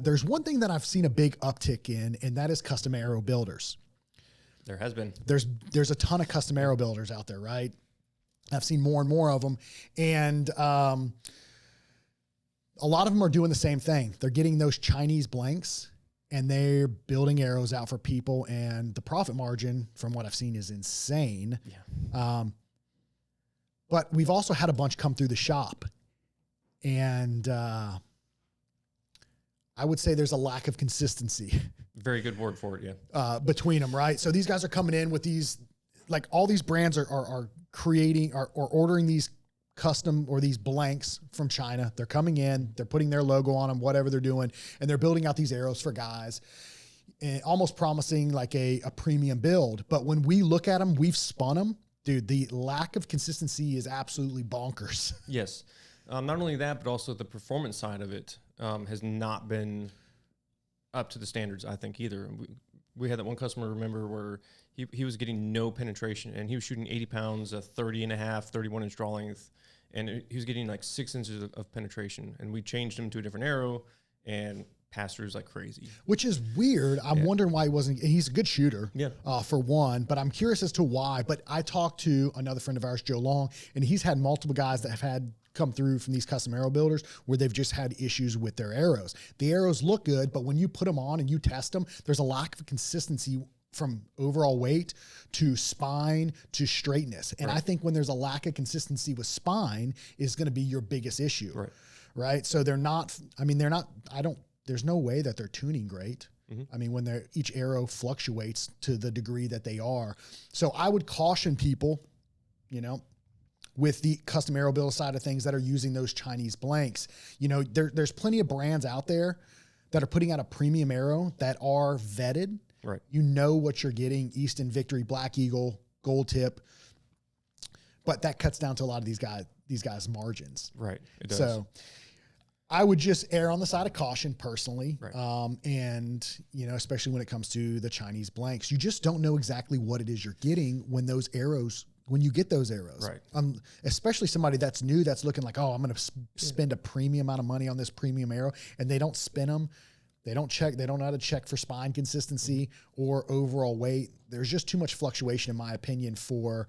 There's one thing that I've seen a big uptick in, and that is custom arrow builders. There has been. There's a ton of custom arrow builders out there, right? I've seen more and more of them. And a lot of them are doing the same thing. They're getting those Chinese blanks and they're building arrows out for people. And the profit margin, from what I've seen, is insane. Yeah. But we've also had a bunch come through the shop. And I would say there's a lack of consistency. Very good word for it, yeah. Between them, right? So these guys are coming in with these, like all these brands are creating or ordering these custom or these blanks from China. They're coming in, they're putting their logo on them, whatever they're doing, and they're building out these arrows for guys, and almost promising like a premium build. But when we look at them, we've spun them. Dude, the lack of consistency is absolutely bonkers. Yes. Not only that, but also the performance side of it has not been up to the standards, I think, either. We had that one customer, remember, where he was getting no penetration, and he was shooting 80 pounds, a 30 and a half, 31 inch draw length, and he was getting like 6 inches of penetration. And we changed him to a different arrow and passed through like crazy. Which is weird. I'm wondering why he wasn't. He's a good shooter, for one, but I'm curious as to why. But I talked to another friend of ours, Joe Long, and he's had multiple guys that have had come through from these custom arrow builders where they've just had issues with their arrows. The arrows look good, but when you put them on and you test them, there's a lack of consistency from overall weight to spine to straightness. And I think when there's a lack of consistency with spine is going to be your biggest issue. Right. So there's no way that they're tuning great. I mean, when each arrow fluctuates to the degree that they are. So I would caution people, with the custom arrow build side of things that are using those Chinese blanks. There's plenty of brands out there that are putting out a premium arrow that are vetted. Right. You know what you're getting: Easton, Victory, Black Eagle, Gold Tip. But that cuts down to a lot of these guys' margins. Right. It does. So I would just err on the side of caution personally. Right. And, especially when it comes to the Chinese blanks, you just don't know exactly what it is you're getting when you get those arrows. Right. Especially somebody that's new, that's looking like, oh, I'm going to spend a premium amount of money on this premium arrow, and they don't spin them. They don't know how to check for spine consistency or overall weight. There's just too much fluctuation, in my opinion, for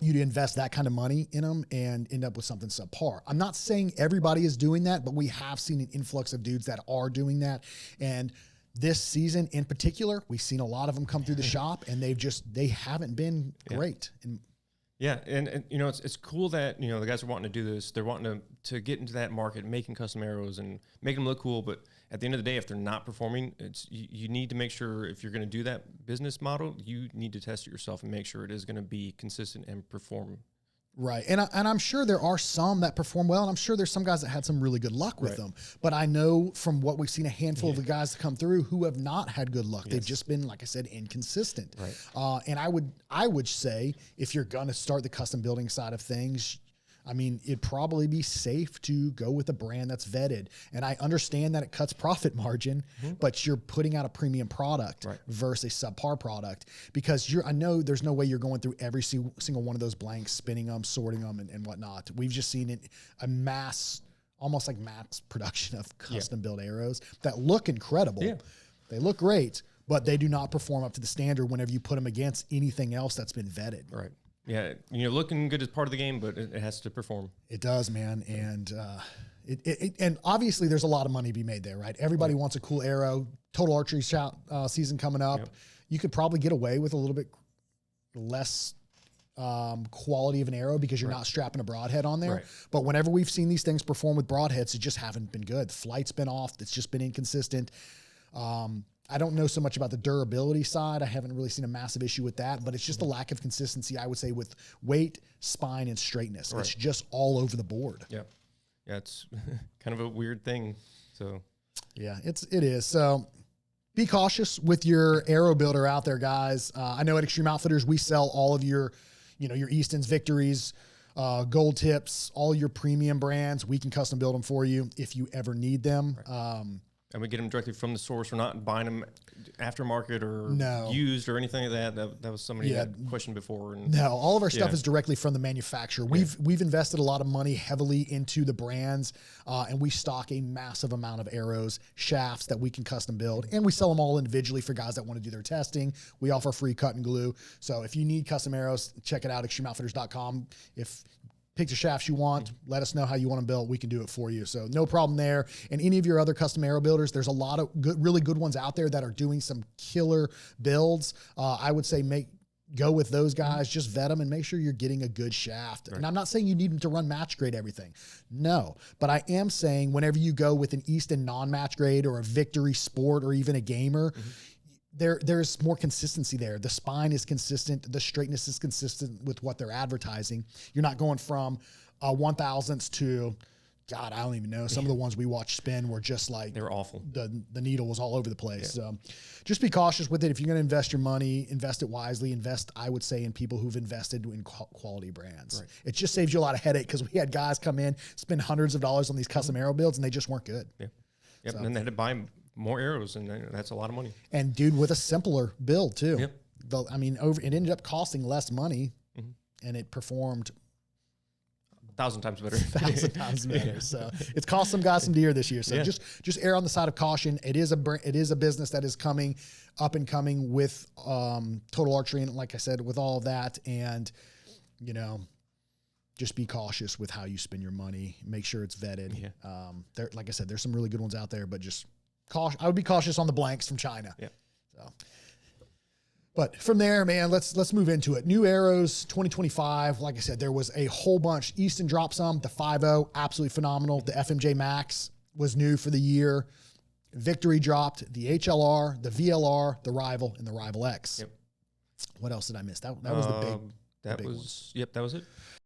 you to invest that kind of money in them and end up with something subpar. I'm not saying everybody is doing that, but we have seen an influx of dudes that are doing that. And this season in particular, we've seen a lot of them come through the shop, and they haven't been great. And it's cool that, the guys are wanting to do this. They're wanting to get into that market, making custom arrows and making them look cool. But at the end of the day, if they're not performing, you need to make sure, if you're going to do that business model, you need to test it yourself and make sure it is going to be consistent and perform. Right. And I'm sure there are some that perform well, and I'm sure there's some guys that had some really good luck with them. But I know from what we've seen, a handful of the guys that come through who have not had good luck. They've just been, like I said, inconsistent. Right. And I would say, if you're going to start the custom building side of things, I mean, it'd probably be safe to go with a brand that's vetted. And I understand that it cuts profit margin, but you're putting out a premium product versus a subpar product, because I know there's no way you're going through every single one of those blanks, spinning them, sorting them, and whatnot. We've just seen it almost like mass production of custom built arrows that look incredible. Yeah. They look great, but they do not perform up to the standard whenever you put them against anything else that's been vetted. Right. Yeah, looking good is part of the game, but it has to perform. It does, man, and and obviously there's a lot of money to be made there, right? Everybody wants a cool arrow. Total archery season coming up. Yep. You could probably get away with a little bit less quality of an arrow because you're not strapping a broadhead on there. Right. But whenever we've seen these things perform with broadheads, it just haven't been good. The flight's been off. It's just been inconsistent. I don't know so much about the durability side. I haven't really seen a massive issue with that, but it's just a lack of consistency, I would say, with weight, spine, and straightness. Right. It's just all over the board. Yeah. Yeah, it's kind of a weird thing. So yeah, it is. So be cautious with your arrow builder out there, guys. I know at Extreme Outfitters, we sell all of your Eastons, Victories, Gold Tips, all your premium brands. We can custom build them for you if you ever need them. Right. And we get them directly from the source. We're not buying them aftermarket or No. used or anything like that. That was somebody that questioned before. And no, all of our stuff is directly from the manufacturer. We've invested a lot of money heavily into the brands, and we stock a massive amount of arrows, shafts that we can custom build, and we sell them all individually for guys that want to do their testing. We offer free cut and glue. So if you need custom arrows, check it out, extremeoutfitters.com. If pick the shafts you want, let us know how you want them built. We can do it for you. So no problem there. And any of your other custom arrow builders, there's a lot of really good ones out there that are doing some killer builds. I would say go with those guys, just vet them and make sure you're getting a good shaft. Right. And I'm not saying you need them to run match grade everything. No, but I am saying whenever you go with an Easton non-match grade or a Victory Sport or even a Gamer, there's more consistency there. The spine is consistent. The straightness is consistent with what they're advertising. You're not going from 1,000ths to, God, I don't even know. Some of the ones we watched spin were just like, they were awful. The needle was all over the place. So just be cautious with it. If you're going to invest your money, invest it wisely. Invest, I would say, in people who've invested in quality brands. Right. It just saves you a lot of headache because we had guys come in, spend hundreds of dollars on these custom arrow builds, and they just weren't good. Yeah. Yep. So, and then they had to buy more arrows, and that's a lot of money. And dude, with a simpler build too. Yep. It ended up costing less money, and it performed 1,000 times better. 1,000 times better. So it's cost some guys some deer this year. So just err on the side of caution. It is a business that is coming up and coming with Total Archery, and like I said, with all of that, and just be cautious with how you spend your money. Make sure it's vetted. Yeah. Like I said, there's some really good ones out there, but just I would be cautious on the blanks from China. Yeah. So, but from there, man, let's move into it. New arrows 2025. Like I said, there was a whole bunch. Easton dropped some. The 5.0, absolutely phenomenal. The FMJ Max was new for the year. Victory dropped. The HLR, the VLR, the Rival, and the Rival X. Yep. What else did I miss? That was the big. That was ones. Yep. That was it.